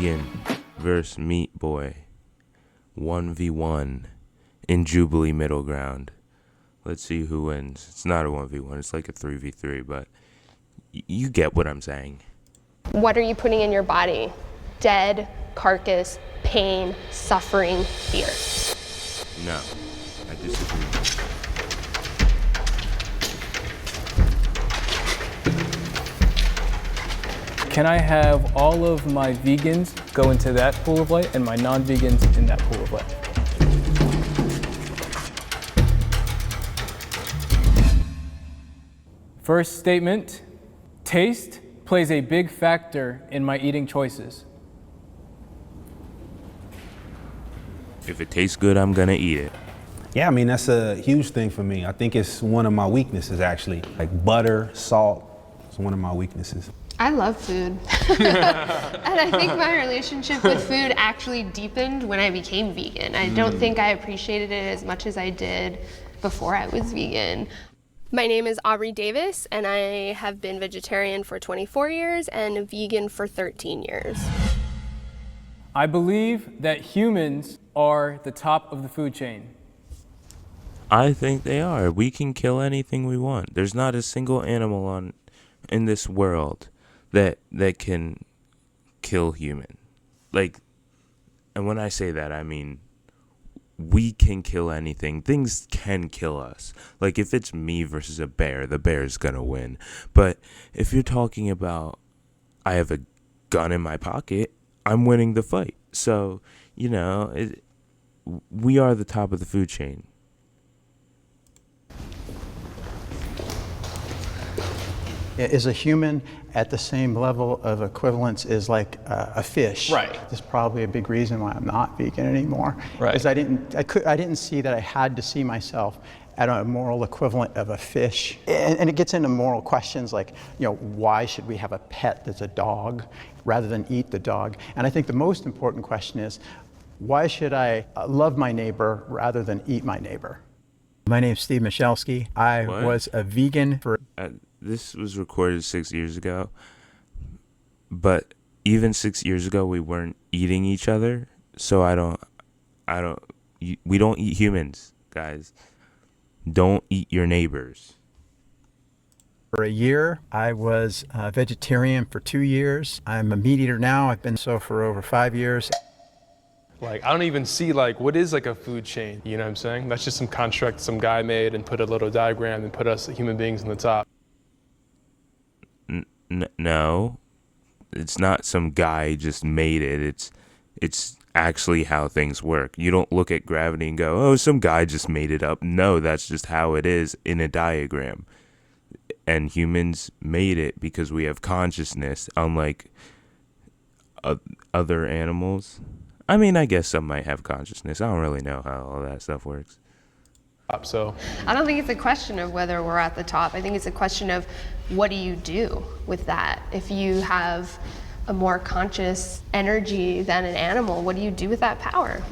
Vegan versus Meat Boy. 1v1 in Jubilee Middle Ground. Let's see who wins. It's not a 1v1, it's like a 3v3, but you get what I'm saying. What are you putting in your body? Dead, carcass, pain, suffering, fear. No, I disagree. Can I have all of my vegans go into that pool of light and my non-vegans in that pool of light? First statement, taste plays a big factor in my eating choices. If it tastes good, I'm gonna eat it. Yeah, I mean, that's a huge thing for me. I think it's one of my weaknesses, actually. Like butter, salt, it's one of my weaknesses. I love food. And I think my relationship with food actually deepened when I became vegan. I don't think I appreciated it as much as I did before I was vegan. My name is Aubrey Davis, and I have been vegetarian for 24 years and vegan for 13 years. I believe that humans are the top of the food chain. I think they are. We can kill anything we want. There's not a single animal in this world that can kill human. Like, and when I say that, I mean we can kill anything. Things can kill us. Like if it's me versus a bear, the bear's gonna win. But if you're talking about I have a gun in my pocket, I'm winning the fight. So, you know, we are the top of the food chain. Is a human at the same level of equivalence as like a fish? Right. That's probably a big reason why I'm not vegan anymore. Right. Is I didn't see that I had to see myself at a moral equivalent of a fish. And it gets into moral questions like, you know, why should we have a pet that's a dog rather than eat the dog? And I think the most important question is, why should I love my neighbor rather than eat my neighbor? My name's Steve Michalski. I was a vegan for... This was recorded 6 years ago, but even 6 years ago, we weren't eating each other. So we don't eat humans, guys. Don't eat your neighbors. For a year, I was a vegetarian for 2 years. I'm a meat eater now. I've been so for over 5 years. Like, I don't even see, like, what is, like, a food chain? You know what I'm saying? That's just some construct some guy made and put a little diagram and put us human beings on the top. No, it's not some guy just made it. It's actually how things work. You don't look at gravity and go, oh, some guy just made it up. No, that's just how it is in a diagram. And humans made it because we have consciousness, unlike other animals. I mean, I guess some might have consciousness. I don't really know how all that stuff works. So I don't think it's a question of whether we're at the top. I think it's a question of what do you do with that? If you have a more conscious energy than an animal, what do you do with that power?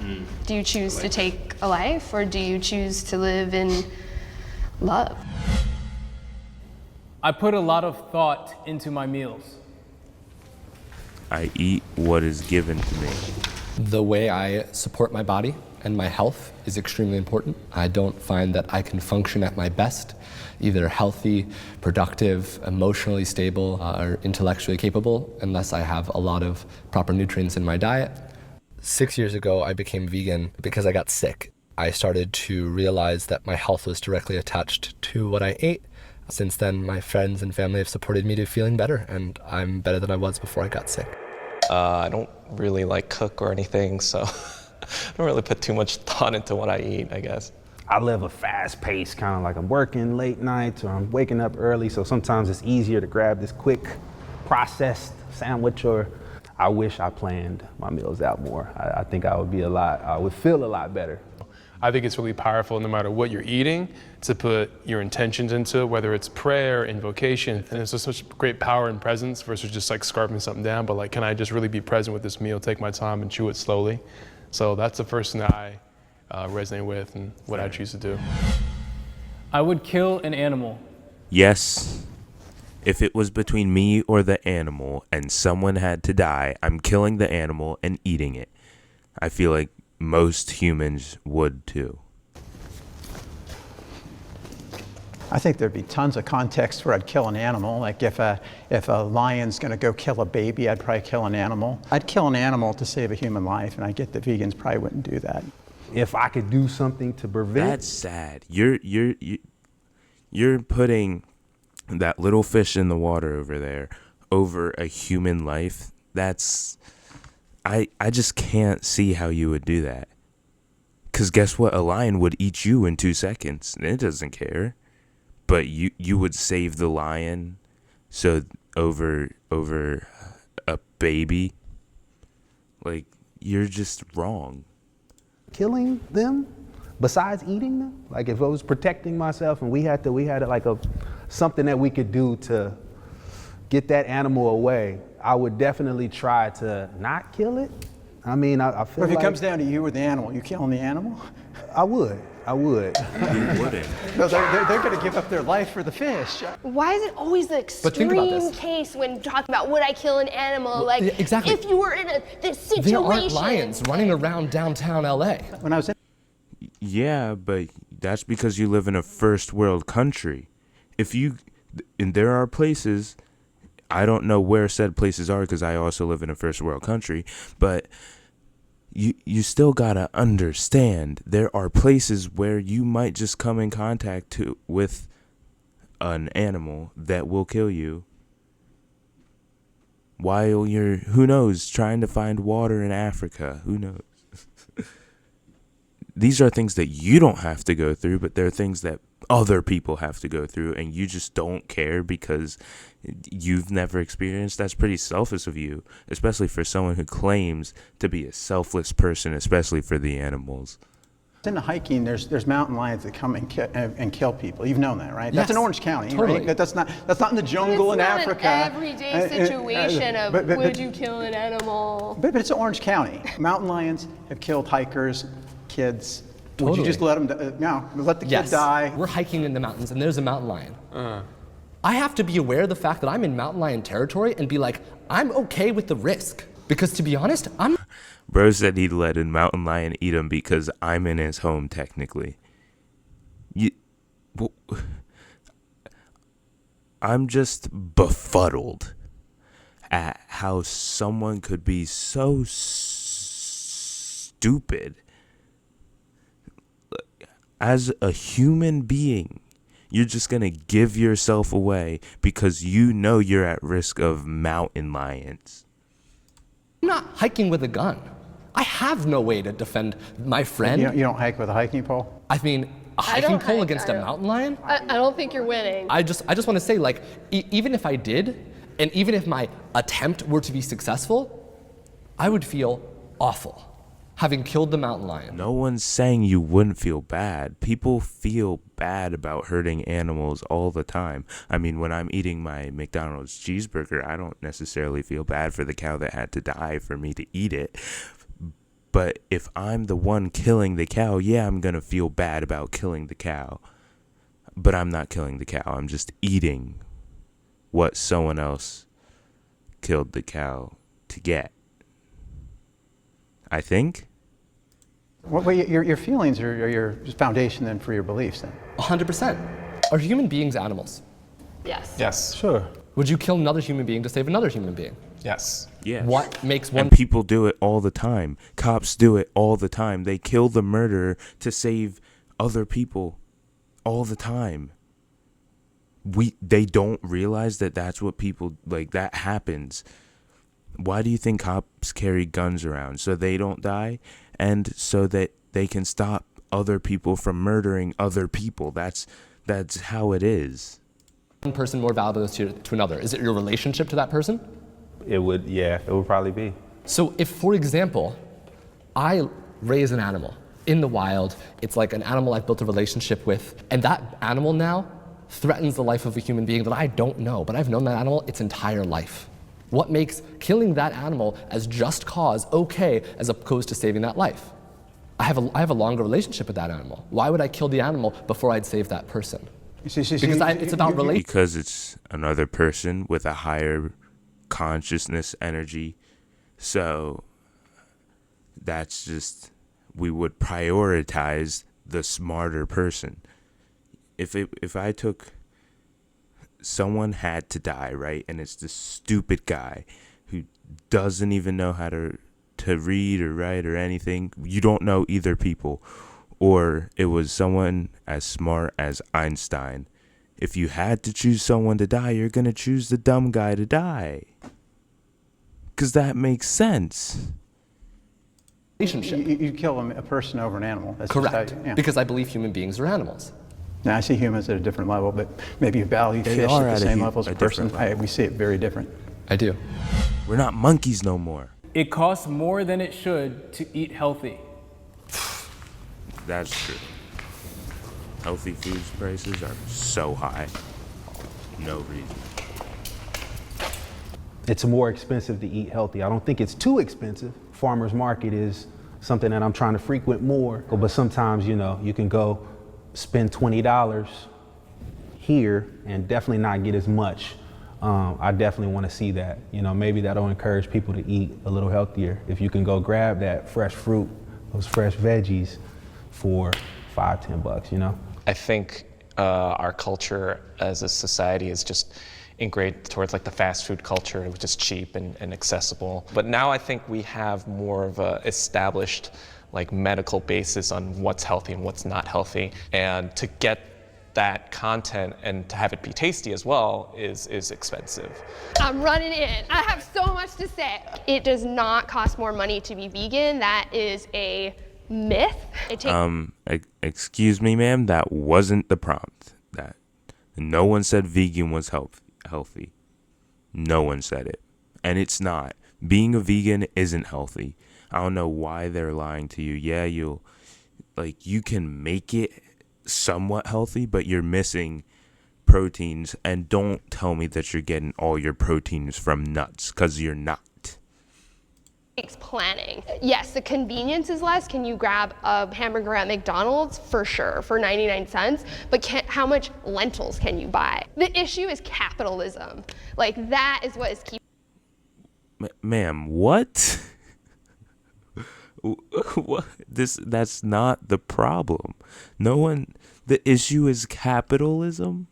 Do you choose to take a life, or do you choose to live in love? I put a lot of thought into my meals. I eat what is given to me. The way I support my body and my health is extremely important. I don't find that I can function at my best, either healthy, productive, emotionally stable, or intellectually capable, unless I have a lot of proper nutrients in my diet. 6 years ago, I became vegan because I got sick. I started to realize that my health was directly attached to what I ate. Since then, my friends and family have supported me to feeling better, and I'm better than I was before I got sick. I don't really like cook or anything, so I don't really put too much thought into what I eat, I guess. I live a fast pace, kind of like I'm working late nights or I'm waking up early, so sometimes it's easier to grab this quick processed sandwich, or I wish I planned my meals out more. I think I would feel a lot better. I think it's really powerful, no matter what you're eating, to put your intentions into it, whether it's prayer, invocation, and there's just such great power and presence versus just like scarfing something down, but like, can I just really be present with this meal, take my time and chew it slowly? So that's the first thing that I resonate with and what I choose to do. I would kill an animal. Yes, If it was between me or the animal and someone had to die, I'm killing the animal and eating it. I feel like most humans would too. I think there'd be tons of contexts where I'd kill an animal. Like if a lion's going to go kill a baby, I'd probably kill an animal. I'd kill an animal to save a human life, and I get that vegans probably wouldn't do that. If I could do something to prevent. That's sad. You're putting that little fish in the water over there over a human life. That's I just can't see how you would do that. 'Cause guess what? A lion would eat you in 2 seconds. And it doesn't care. But you would save the lion so over a baby. Like, you're just wrong. Killing them besides eating them? Like if I was protecting myself and we had like something that we could do to get that animal away, I would definitely try to not kill it. I mean, I feel But if like it comes down to you or the animal, you killing the animal? I would. You wouldn't. No, they're going to give up their life for the fish. Why is it always the But think about extreme this. case when talking about would I kill an animal? Like, yeah, exactly. if you were in this situation. There aren't lions running around downtown LA. When I was in Yeah, but that's because you live in a first world country. And there are places, I don't know where said places are because I also live in a first world country, but you still gotta understand there are places where you might just come in contact with an animal that will kill you while you're, who knows, trying to find water in Africa. Who knows? These are things that you don't have to go through, but they're things that other people have to go through, and you just don't care because you've never experienced. That's pretty selfish of you, especially for someone who claims to be a selfless person, especially for the animals. the hiking, there's mountain lions that come and kill people. You've known that, right? Yes, That's in Orange County, totally. right? That's not in the jungle in Africa. It's not an everyday situation of would you kill an animal? But it's Orange County. Mountain lions have killed hikers, kids. Would Totally. you just let them? No, let the kid Yes. die. We're hiking in the mountains and there's a mountain lion. I have to be aware of the fact that I'm in mountain lion territory and be like, I'm okay with the risk. Because to be honest, Bro said he'd let a mountain lion eat him because I'm in his home, technically. I'm just befuddled at how someone could be so stupid. As a human being, you're just going to give yourself away because you know you're at risk of mountain lions. I'm not hiking with a gun. I have no way to defend my friend. You don't hike with a hiking pole? I mean, a I don't hiking pole hike, against I a don't. mountain lion? I don't think you're winning. I just want to say, like, even if I did, and even if my attempt were to be successful, I would feel awful having killed the mountain lion. No one's saying you wouldn't feel bad. People feel bad about hurting animals all the time. I mean, when I'm eating my McDonald's cheeseburger, I don't necessarily feel bad for the cow that had to die for me to eat it. But if I'm the one killing the cow, yeah, I'm going to feel bad about killing the cow. But I'm not killing the cow. I'm just eating what someone else killed the cow to get. I think. Well, your feelings are your foundation then for your beliefs then. 100%. Are human beings animals? Yes. Yes. Sure. Would you kill another human being to save another human being? Yes. Yeah. What makes one And people do it all the time. Cops do it all the time. They kill the murderer to save other people all the time. They don't realize that that's what people, like, that happens. Why do you think cops carry guns around? So they don't die and so that they can stop other people from murdering other people. That's how it is. one person more valuable to another? Is it your relationship to that person? It would probably be. So if, for example, I raise an animal in the wild, it's like an animal I've built a relationship with, and that animal now threatens the life of a human being that I don't know, but I've known that animal its entire life. What makes killing that animal as just cause okay as opposed to saving that life? I have a longer relationship with that animal. Why would I kill the animal before I'd save that person? Because it's about relationship. Because it's another person with a higher consciousness energy. So that's just, we would prioritize the smarter person. If I took, someone had to die, right? And it's this stupid guy who doesn't even know how to read or write or anything. You don't know either people. Or it was someone as smart as Einstein. If you had to choose someone to die, you're going to choose the dumb guy to die. Because that makes sense. You kill a person over an animal. That's Correct. Just how, yeah. Because I believe human beings are animals. Now, I see humans at a different level, but maybe you value They fish are at at the a same hu- level as a a person. different level. We see it very different. I do. We're not monkeys no more. It costs more than it should to eat healthy. That's true. Healthy foods prices are so high. No reason. It's more expensive to eat healthy. I don't think it's too expensive. Farmer's market is something that I'm trying to frequent more. But sometimes, you can go spend $20 here and definitely not get as much. I definitely want to see that. Maybe that'll encourage people to eat a little healthier. If you can go grab that fresh fruit, those fresh veggies for $5-10, I think our culture as a society is just ingrained towards like the fast food culture, which is cheap and accessible. But now I think we have more of a established like medical basis on what's healthy and what's not healthy. And to get that content and to have it be tasty as well is expensive. I'm running in. I have so much to say. It does not cost more money to be vegan. That is a myth. Excuse me, ma'am, that wasn't the prompt. That no one said vegan was healthy. No one said it. And it's not. Being a vegan isn't healthy. I don't know why they're lying to you. Yeah, you can make it somewhat healthy, but you're missing proteins. And don't tell me that you're getting all your proteins from nuts, because you're not. Takes planning. Yes, the convenience is less. Can you grab a hamburger at McDonald's? For sure, for 99 cents. But how much lentils can you buy? The issue is capitalism. Like, that is what is keeping. Ma'am, what? What? That's not the problem. The issue is capitalism?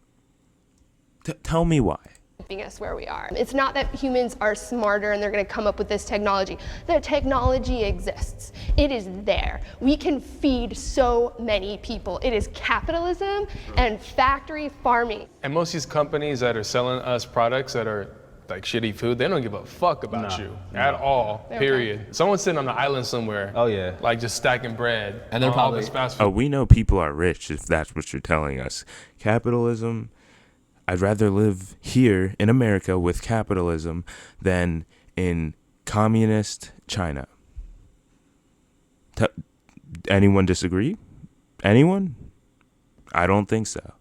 Tell me why. Keeping us where we are. It's not that humans are smarter and they're going to come up with this technology. The technology exists. It is there. We can feed so many people. It is capitalism and factory farming. And most of these companies that are selling us products that are like shitty food, they don't give a fuck about you at all, period. Someone's sitting on an island somewhere. Oh, yeah. Like just stacking bread. And they're on all probably- this fast food. Oh, we know people are rich, if that's what you're telling us. Capitalism, I'd rather live here in America with capitalism than in communist China. Anyone disagree? Anyone? I don't think so.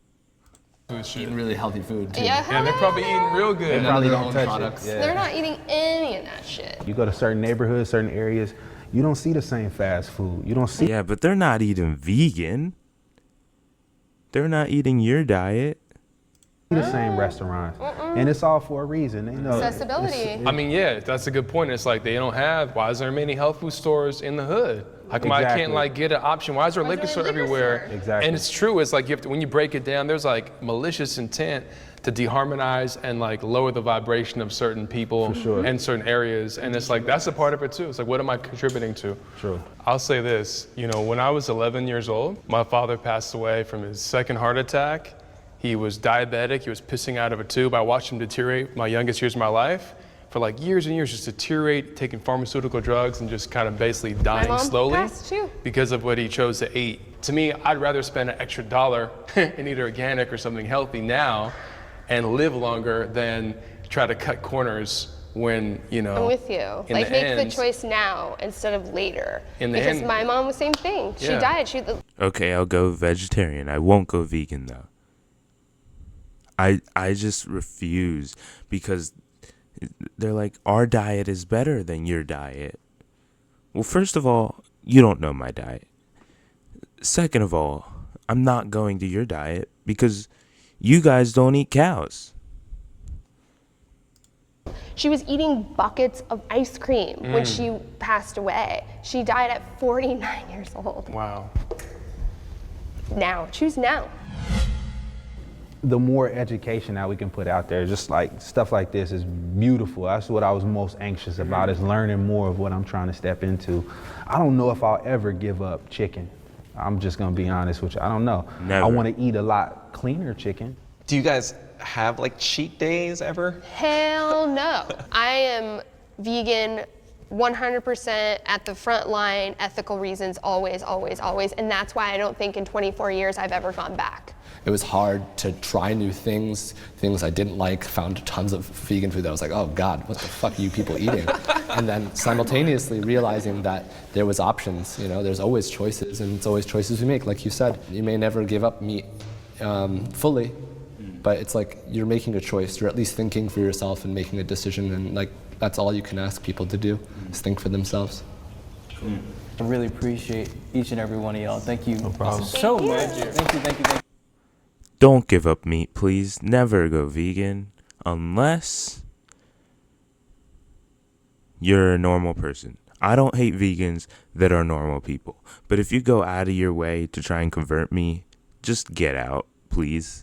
Eating really healthy food too. Yeah, Yeah, they're probably eating real good. Probably their don't own touch products. it. Yeah. they're not eating any of that shit. You go to certain neighborhoods, certain areas, you don't see the same fast food. You don't see Yeah, but they're not eating vegan. They're not eating your diet. the same restaurants. And it's all for a reason. Accessibility. I mean, yeah, that's a good point. It's like they don't have, why is there many health food stores in the hood? How come I Exactly. can't like get an option? Why is there a Why is liquor there a store liquor everywhere? store? Exactly. And it's true, it's like you have to, when you break it down, there's like malicious intent to deharmonize and like lower the vibration of certain people and certain areas. And it's like, that's a part of it too. It's like, what am I contributing to? True. I'll say this, when I was 11 years old, my father passed away from his second heart attack. He was diabetic, he was pissing out of a tube. I watched him deteriorate my youngest years of my life for like years and years, just deteriorate, taking pharmaceutical drugs and just kind of basically dying mom slowly passed too. because of what he chose to eat. To me, I'd rather spend an extra dollar in either organic or something healthy now and live longer than try to cut corners when, I'm with you. in Like, the make end- the choice now instead of later. In the because end- my mom was same thing. She Yeah. died. Okay, I'll go vegetarian. I won't go vegan though. I just refuse because they're like, our diet is better than your diet. Well, first of all, you don't know my diet. Second of all, I'm not going to your diet because You guys don't eat cows. She was eating buckets of ice cream when she passed away. She died at 49 years old. Wow. Now, choose now. The more education that we can put out there, just like stuff like this, is beautiful. That's what I was most anxious about, is learning more of what I'm trying to step into. I don't know if I'll ever give up chicken. I'm just gonna be honest with you. I don't know. Never. I want to eat a lot cleaner chicken. Do you guys have like cheat days ever? Hell no. I am vegan 100% at the front line, ethical reasons, always, always, always. And that's why I don't think in 24 years I've ever gone back. It was hard to try new things I didn't like, found tons of vegan food that I was like, oh God, what the fuck are you people eating? And then simultaneously realizing that there was options, you know, there's always choices, and it's always choices we make. Like you said, you may never give up meat fully, but it's like you're making a choice. You're at least thinking for yourself and making a decision, and like that's all you can ask people to do, is think for themselves. I really appreciate each and every one of y'all. Thank you so Thank you. much. Thank you. Don't give up meat, please. Never go vegan unless you're a normal person. I don't hate vegans that are normal people. But if you go out of your way to try and convert me, just get out, please.